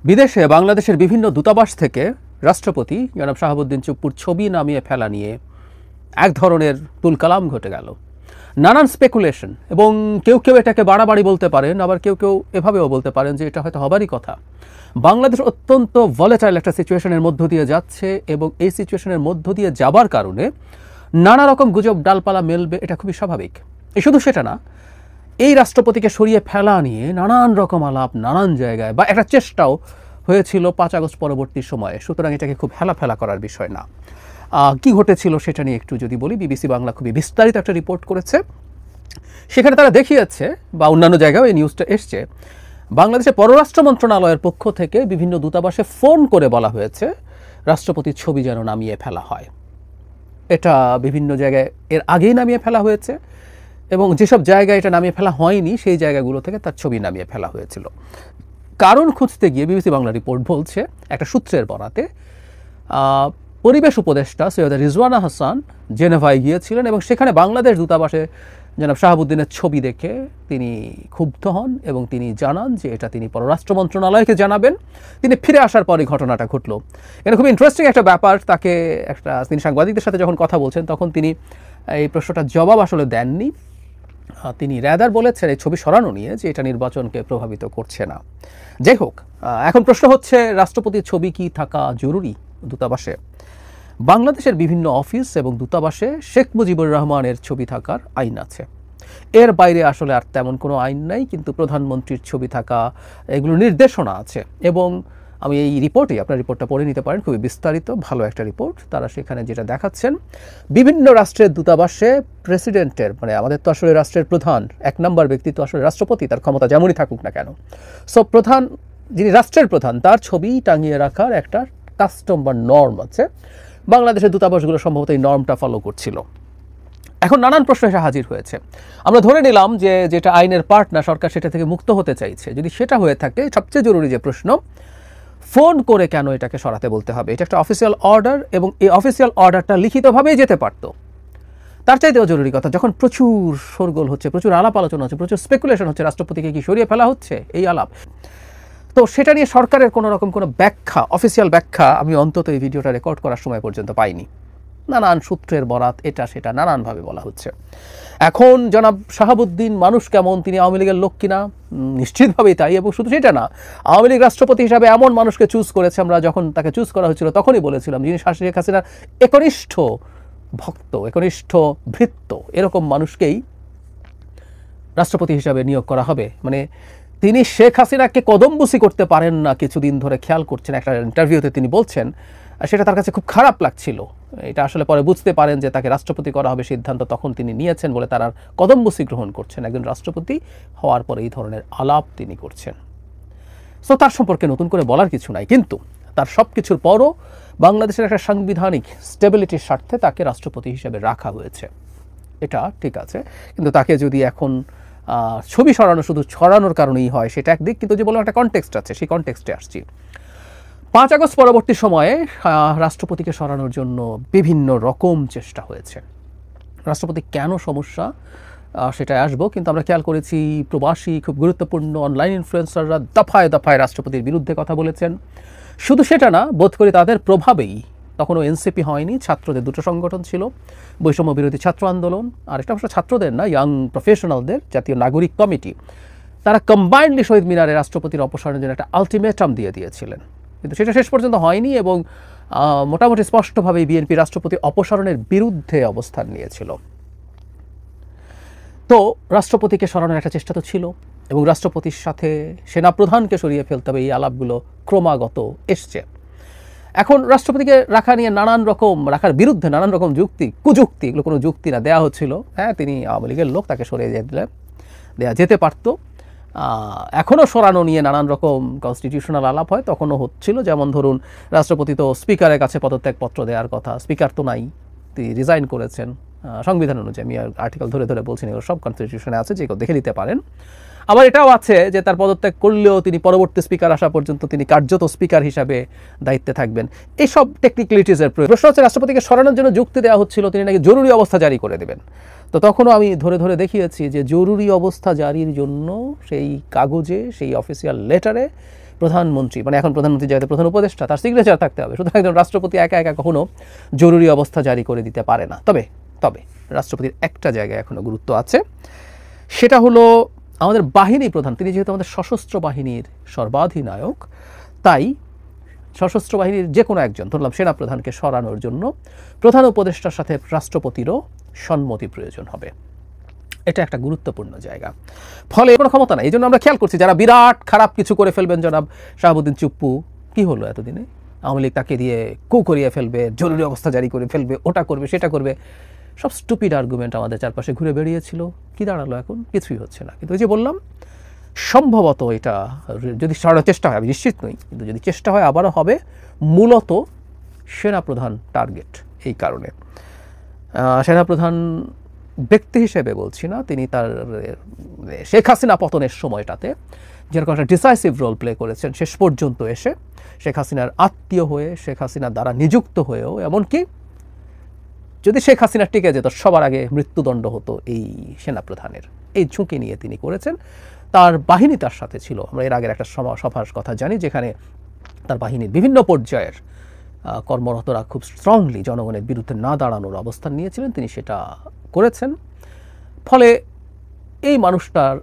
বিদেশে বাংলাদেশের বিভিন্ন দূতাবাস থেকে রাষ্ট্রপতি জনাব শাহাবুদ্দিন চুপ্পুর ছবি নামিয়ে ফেলা নিয়ে এক ধরনের তুলকালাম ঘটে গেল। নানান স্পেকুলেশন, এবং কেউ কেউ এটাকে বাড়াবাড়ি বলতে পারেন, আবার কেউ কেউ এভাবেও বলতে পারেন যে এটা হয়তো হবারই কথা। বাংলাদেশ অত্যন্ত ভলেটাইল একটা সিচুয়েশনের মধ্য দিয়ে যাচ্ছে, এবং এই সিচুয়েশনের মধ্য দিয়ে যাবার কারণে নানা রকম গুজব ডালপালা মেলবে, এটা খুবই স্বাভাবিক। শুধু সেটা না, এই রাষ্ট্রপতিকে সরিয়ে ফেলা নিয়ে নানান রকম আলাপ নানান জায়গায়, বা একটা চেষ্টাও হয়েছিল 5 আগস্ট পরবর্তী সময়ে। সুতরাং এটাকে খুব হেলাফেলা করার বিষয় না। কি ঘটেছিল সেটা নিয়ে একটু যদি বলি, বিবিসি বাংলা খুবই বিস্তারিত একটা রিপোর্ট করেছে। সেখানে তারা দেখিয়েছে, বা অন্যান্য জায়গায় এই নিউজটা এসছে, বাংলাদেশের পররাষ্ট্র মন্ত্রণালয়ের পক্ষ থেকে বিভিন্ন দূতাবাসে ফোন করে বলা হয়েছে রাষ্ট্রপতির ছবি যেন নামিয়ে ফেলা হয়। এটা বিভিন্ন জায়গায় এর আগেই নামিয়ে ফেলা হয়েছে, এবং যেসব জায়গায় এটা নামিয়ে ফেলা হয়নি সেই জায়গাগুলো থেকে তার ছবি নামিয়ে ফেলা হয়েছিল। কারণ খুঁজতে গিয়ে বিবিসি বাংলা রিপোর্ট বলছে, একটা সূত্রের বরাতে পরিবেশ উপদেষ্টা সৈয়দা রিজওয়ানা হাসান জেনেভায় গিয়েছিলেন, এবং সেখানে বাংলাদেশ দূতাবাসে জনাব শাহাবুদ্দিনের ছবি দেখে তিনি ক্ষুব্ধ হন, এবং তিনি জানান যে এটা তিনি পররাষ্ট্র মন্ত্রণালয়কে জানাবেন। তিনি ফিরে আসার পরই ঘটনাটা ঘটল। এটা খুব ইন্টারেস্টিং একটা ব্যাপার। তিনি সাংবাদিকদের সাথে যখন কথা বলছেন তখন তিনি এই প্রশ্নটার জবাব আসলে দেননি। তিনি র্যাদার বলেছেন এই ছবি সরানো নিয়ে যে এটা নির্বাচনকে প্রভাবিত করছে না। যাই হোক, এখন প্রশ্ন হচ্ছে রাষ্ট্রপতির ছবি কি থাকা জরুরি দূতাবাসে? বাংলাদেশের বিভিন্ন অফিস এবং দূতাবাসে শেখ মুজিবুর রহমানের ছবি থাকার আইন আছে। এর বাইরে আসলে আর তেমন কোনো আইন নাই, কিন্তু প্রধানমন্ত্রীর ছবি থাকা এগুলো নির্দেশনা আছে। এবং আমি এই রিপোর্টে, আপনার রিপোর্টটা পড়ে নিতে পারেন, খুবই বিস্তারিত ভালো একটা রিপোর্ট। তারা সেখানে যেটা দেখাচ্ছেন, বিভিন্ন রাষ্ট্রের দূতাবাসে প্রেসিডেন্টের, মানে আমাদের তো আসলে রাষ্ট্রের প্রধান 1 নম্বর ব্যক্তি তো আসলে রাষ্ট্রপতি, তার ক্ষমতা যেমনই থাকুক না কেন, প্রধান যিনি রাষ্ট্রের প্রধান তার ছবি টাঙিয়ে রাখার একটা কাস্টম বা নর্ম আছে। বাংলাদেশের দূতাবাসগুলো সম্ভবত এই নর্মটা ফলো করছিল। এখন নানান প্রশ্ন এসে হাজির হয়েছে। আমরা ধরে নিলাম যে যেটা আইনের পার্ট না, সরকার সেটা থেকে মুক্ত হতে চাইছে। যদি সেটা হয়ে থাকে, সবচেয়ে জরুরি যে প্রশ্ন, ফোন করে কেন এটাকে সরাতে বলতে হবে? এটা একটা অফিসিয়াল অর্ডার, এবং এই অফিসিয়াল অর্ডারটা লিখিতভাবেই যেতে পারতো। তার চাইতেও জরুরি কথা, যখন প্রচুর শোরগোল হচ্ছে, প্রচুর আলাপ আলোচনা হচ্ছে, প্রচুর স্পেকুলেশন হচ্ছে রাষ্ট্রপতিকে কি সরিয়ে ফেলা হচ্ছে, এই আলাপ, তো সেটা নিয়ে সরকারের কোনো রকম কোনো ব্যাখ্যা, অফিসিয়াল ব্যাখ্যা আমি অন্তত এই ভিডিওটা রেকর্ড করার সময় পর্যন্ত পাইনি। নানান সূত্রের বরাত, এটা সেটা নানানভাবে বলা হচ্ছে। এখন জনাব শাহাবুদ্দিন মানুষ কেমন, তিনি আওয়ামী লীগের লোক কিনা? নিশ্চিতভাবেই তাই। এবং শুধু সেটা না, আওয়ামী লীগ রাষ্ট্রপতি হিসাবে এমন মানুষকে চুজ করেছে, আমরা যখন তাকে চুজ করা হয়েছিল তখনই বলেছিলাম, যিনি শেখ হাসিনার একনিষ্ঠ ভক্ত, একনিষ্ঠ ভৃত্য, এরকম মানুষকেই রাষ্ট্রপতি হিসাবে নিয়োগ করা হবে। মানে তিনি শেখ হাসিনাকে কদমবুসি করতে পারেন না, কিছুদিন ধরে খেয়াল করছেন, একটা ইন্টারভিউতে তিনি বলছেন, সেটা তার কাছে খুব খারাপ লাগছিল। এটা আসলে পরে বুঝতে পারেন যে তাকে রাষ্ট্রপতি করা হবে সিদ্ধান্ত তখন তিনি নিয়েছেন বলে তার আর কদমবুসি গ্রহণ করছেন। একজন রাষ্ট্রপতি হওয়ার পরে এই ধরনের আলাপ তিনি করছেন। তার সম্পর্কে নতুন করে বলার কিছু নাই, কিন্তু তার সব কিছুর পরও বাংলাদেশের একটা সাংবিধানিক স্টেবিলিটির স্বার্থে তাকে রাষ্ট্রপতি হিসেবে রাখা হয়েছে। এটা ঠিক আছে, কিন্তু তাকে যদি এখন ছবি সরানো শুধু ছড়ানোর কারণেই হয় সেটা একদিক, কিন্তু যে বললাম একটা কনটেক্সট আছে, সেই কনটেক্সটে আসছি। 5 আগস্ট পরবর্তী সময়ে রাষ্ট্রপতিকে সরানোর জন্য বিভিন্ন রকম চেষ্টা হয়েছে। রাষ্ট্রপতি কেন সমস্যা সেটাই আসবো, কিন্তু আমরা খেয়াল করেছি প্রবাসী খুব গুরুত্বপূর্ণ অনলাইন ইনফ্লুয়েন্সাররা দফায় দফায় রাষ্ট্রপতির বিরুদ্ধে কথা বলেছেন। শুধু সেটা না, বোধ করি তাদের প্রভাবেই, তখনও এনসিপি হয়নি, ছাত্রদের দুটো সংগঠন ছিল, বৈষম্য বিরোধী ছাত্র আন্দোলন, আর এটা অবশ্য ছাত্রদের না, ইয়াং প্রফেশনালদের জাতীয় নাগরিক কমিটি, তারা কম্বাইন্ডলি শহীদ মিনারে রাষ্ট্রপতির অপসারণের জন্য একটা আলটিমেটাম দিয়েছিলেন। কিন্তু সেটা শেষ পর্যন্ত হয়নি, এবং মোটামুটি স্পষ্টভাবেই বিএনপি রাষ্ট্রপতি অপসারণের বিরুদ্ধে অবস্থান নিয়েছিল। তো রাষ্ট্রপতিকে সরানোর একটা চেষ্টা তো ছিল, এবং রাষ্ট্রপতির সাথে সেনাপ্রধানকে সরিয়ে ফেলতে হবে, এই আলাপগুলো ক্রমাগত এসছে। এখন রাষ্ট্রপতিকে রাখা নিয়ে রাখার বিরুদ্ধে নানান রকম কুযুক্তি, এগুলো কোনো যুক্তি না, দেওয়া হচ্ছিল। হ্যাঁ, তিনি আওয়ামী লীগের লোক, তাকে সরিয়ে দেওয়া যেতে পারত। এখনও সরানো নিয়ে নানান রকম কনস্টিটিউশনাল আলাপ হয়, তখনও হচ্ছিল। যেমন ধরুন, রাষ্ট্রপতি তো স্পিকারের কাছে পদত্যাগপত্র দেওয়ার কথা, স্পিকার তো নাই, তিনি রিজাইন করেছেন সংবিধান অনুযায়ী। আমি আর্টিকেল ধরে ধরে বলছি, এগুলো সব কনস্টিটিউশনে আছে, যে কেউ দেখে নিতে পারেন। আবার এটাও আছে যে তার পদত্যাগ করলেও তিনি পরবর্তী স্পিকার আসা পর্যন্ত তিনি কার্যত স্পিকার হিসাবে দায়িত্বে থাকবেন। এইসব টেকনিক্যালিটিসের প্রশ্ন হচ্ছে, রাষ্ট্রপতিকে সরানোর জন্য যুক্তি দেওয়া হচ্ছিল তিনি নাকি জরুরি অবস্থা জারি করে দেবেন। তো তখনও আমি ধরে ধরে দেখিয়েছি যে জরুরি অবস্থা জারির জন্য সেই কাগজে, সেই অফিসিয়াল লেটারে প্রধানমন্ত্রী মানে এখন প্রধানমন্ত্রী যেহেতু প্রধান উপদেষ্টা, তার সিগনেচার থাকতে হবে। সুতরাং একজন রাষ্ট্রপতি একা একা কখনো জরুরি অবস্থা জারি করে দিতে পারে না। তবে তবে রাষ্ট্রপতির একটা জায়গায় এখনও গুরুত্ব আছে, সেটা হলো আমাদের বাহিনী প্রধান। তিনি যেহেতু আমাদের সশস্ত্র বাহিনীর সর্বাধিনায়ক, তাই সশস্ত্র বাহিনীর যে কোনো একজন, ধরলাম সেনাপ্রধানকে সরানোর জন্য প্রধান উপদেষ্টার সাথে রাষ্ট্রপতিরও সম্মতি প্রয়োজন হবে। এটা একটা গুরুত্বপূর্ণ জায়গা। ফলে কোনো ক্ষমতা নাই। এই জন্য আমরা খেয়াল করছি যারা বিরাট খারাপ কিছু করে ফেলবেন, জনাব শাহাবুদ্দিন চুপ্পু, কি হলো এতদিনে, আওয়ামী লীগ তাকে দিয়ে কু করিয়ে ফেলবে, জরুরি অবস্থা জারি করে ফেলবে, ওটা করবে সেটা করবে, সব স্টুপিড আর্গুমেন্ট আমাদের চারপাশে ঘুরে বেরিয়েছিল। কি দাঁড়ালো এখন? কিছুই হচ্ছে না। কিন্তু ওই যে বললাম, সম্ভবত এটা যদি চেষ্টা হয়, আমি নিশ্চিত নই, কিন্তু যদি চেষ্টা হয় আবারও হবে মূলত সেনাপ্রধান টার্গেট। এই কারণে সেনাপ্রধান ব্যক্তি হিসেবে বলছি না, তিনি তার শেখ হাসিনা পতনের সময়টাতে যেরকম একটা ডিসাইসিভ রোল প্লে করেছেন, শেষ পর্যন্ত এসে শেখ হাসিনার আত্মীয় হয়ে, শেখ হাসিনার দ্বারা নিযুক্ত হয়েও, এমনকি যদি শেখ হাসিনা টিকে যেত সবার আগে মৃত্যুদণ্ড হতো এই সেনাপ্রধানের, এই ঝুঁকি নিয়ে তিনি করেছেন। তার বাহিনী তার সাথে ছিল। আমরা এর আগের একটা সভার কথা জানি, যেখানে তার বাহিনীর বিভিন্ন পর্যায়ের কর্মরতরা খুব স্ট্রংলি জনগণের বিরুদ্ধে না দাঁড়ানোর অবস্থান নিয়েছিলেন, তিনি সেটা করেছেন। ফলে এই মানুষটার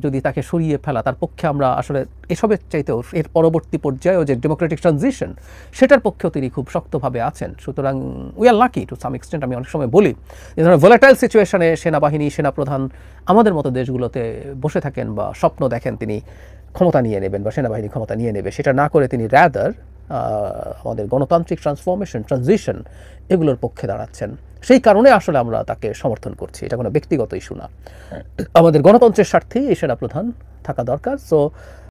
যদি তাকে সরিয়ে ফেলা, তার পক্ষে আমরা আসলে এসবের চাইতেও এর পরবর্তী পর্যায়েও যে ডেমোক্রেটিক ট্রানজিশন, সেটার পক্ষেও তিনি খুব শক্তভাবে আছেন। সুতরাং we are lucky to some extent. আমি অনেক সময় বলি, এই ধরনের ভোলাটাইল সিচুয়েশনে সেনাবাহিনী, সেনাপ্রধান আমাদের মতো দেশগুলোতে বসে থাকেন বা স্বপ্ন দেখেন তিনি ক্ষমতা নিয়ে নেবেন বা সেনাবাহিনী ক্ষমতা নিয়ে নেবে, সেটা না করে তিনি র্যাদার আমাদের গণতান্ত্রিক ট্রানজিশন এগুলোর পক্ষে দাঁড়াচ্ছেন। সেই কারণে আসলে আমরা তাকে সমর্থন করছি। এটা কোনো ব্যক্তিগত ইস্যু না, আমাদের গণতন্ত্রের স্বার্থেই এই সেনাপ্রধান থাকা দরকার। সো